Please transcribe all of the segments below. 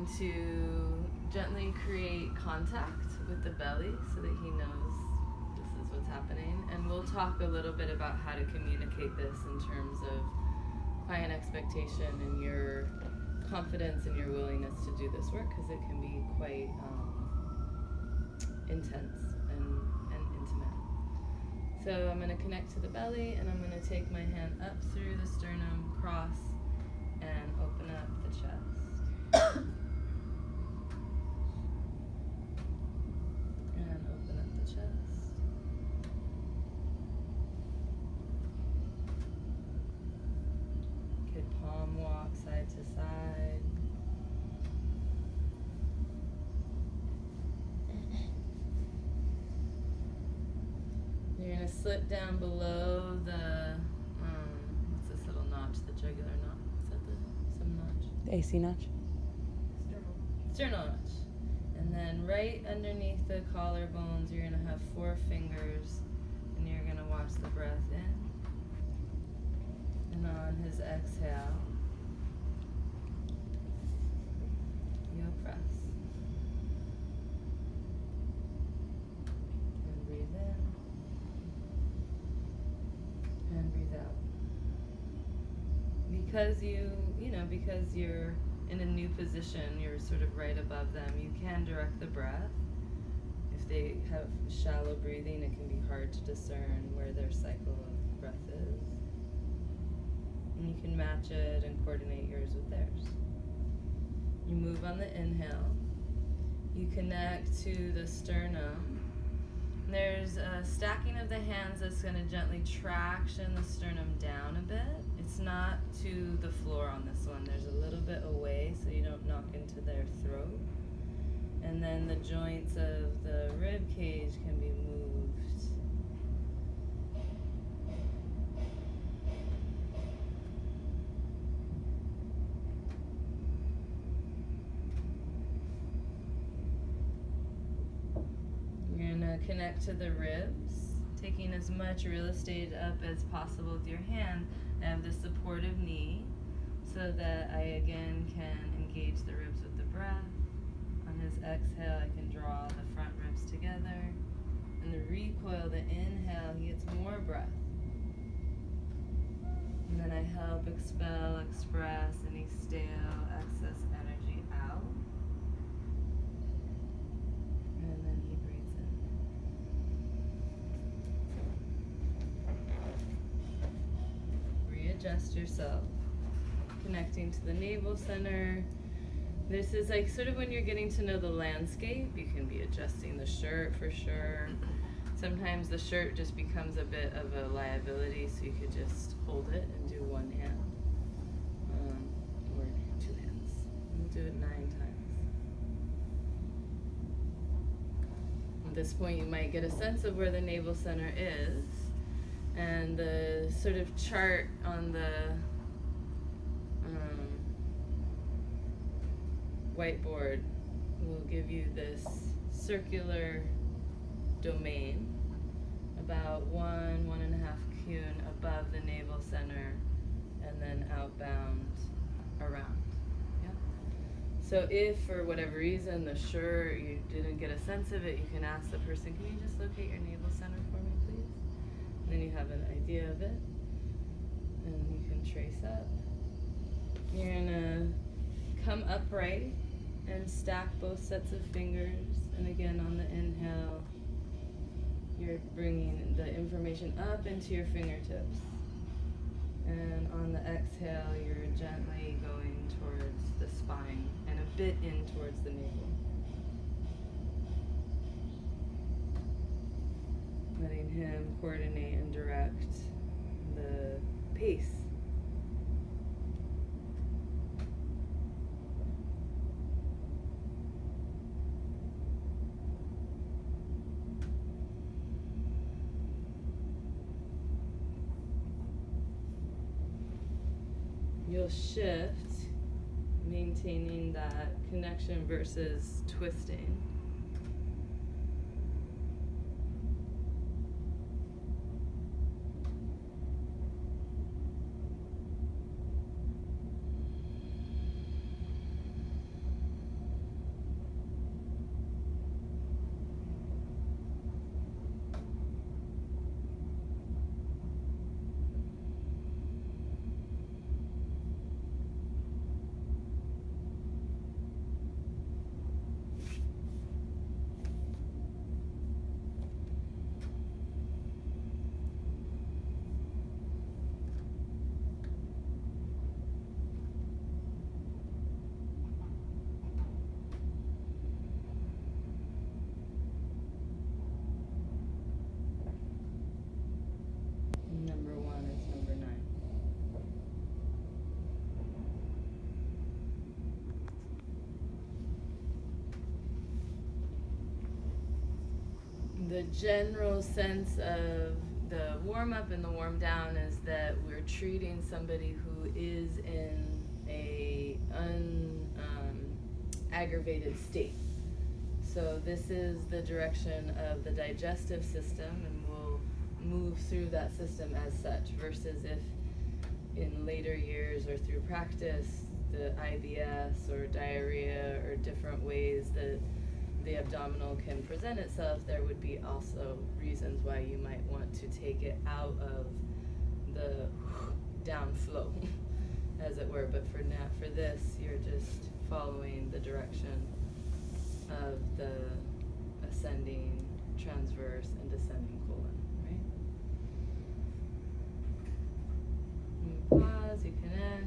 going to gently create contact with the belly so that he knows this is what's happening. And we'll talk a little bit about how to communicate this in terms of client expectation and your confidence and your willingness to do this work, because it can be quite intense and intimate. So I'm going to connect to the belly, and I'm going to take my hand up through the sternum, cross, and open up the chest. And open up the chest. Good palm walk side to side. You're going to slip down below the, what's this little notch, the jugular notch? Is that some notch? The AC notch? Sternal notch. And then right underneath the collarbones, you're going to have 4 fingers, and you're going to watch the breath in. And on his exhale, you'll press. And breathe in. And breathe out. Because because you're in a new position, you're sort of right above them, you can direct the breath. If they have shallow breathing, it can be hard to discern where their cycle of breath is. And you can match it and coordinate yours with theirs. You move on the inhale. You connect to the sternum. There's a stacking of the hands that's going to gently traction the sternum down a bit. It's not to the floor on this one. There's a little bit away so you don't knock into their throat. And then the joints of the rib cage can be moved. You're going to connect to the ribs, taking as much real estate up as possible with your hand. I have the supportive knee so that I again can engage the ribs with the breath. On his exhale, I can draw the front ribs together. And the recoil, the inhale, he gets more breath. And then I help expel, express any stale, excess energy out. And then he breathes in. Readjust yourself. Connecting to the navel center. This is like sort of when you're getting to know the landscape. You can be adjusting the shirt for sure. Sometimes the shirt just becomes a bit of a liability, so you could just hold it and do one hand. Or 2 hands. We'll do it 9 times. At this point, you might get a sense of where the navel center is. And the sort of chart on the whiteboard will give you this circular domain about 1.5 kun above the navel center, and then outbound around. Yeah. So if for whatever reason the shirt you didn't get a sense of it, you can ask the person, can you just locate your navel center for me, please? And then you have an idea of it, and you can trace up. You're gonna come upright and stack both sets of fingers, and again on the inhale, you're bringing the information up into your fingertips. And on the exhale, you're gently going towards the spine and a bit in towards the navel. Letting him coordinate and direct the pace. You'll shift, maintaining that connection versus twisting. the general sense of the warm up and the warm down is that we're treating somebody who is in a aggravated state. So this is the direction of the digestive system, and we'll move through that system as such, versus if in later years or through practice the IBS or diarrhea or different ways that the abdominal can present itself, there would be also reasons why you might want to take it out of the down flow, as it were. But for this, you're just following the direction of the ascending, transverse, and descending colon, right? You pause, you connect,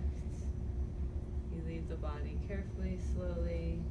you leave the body carefully, slowly.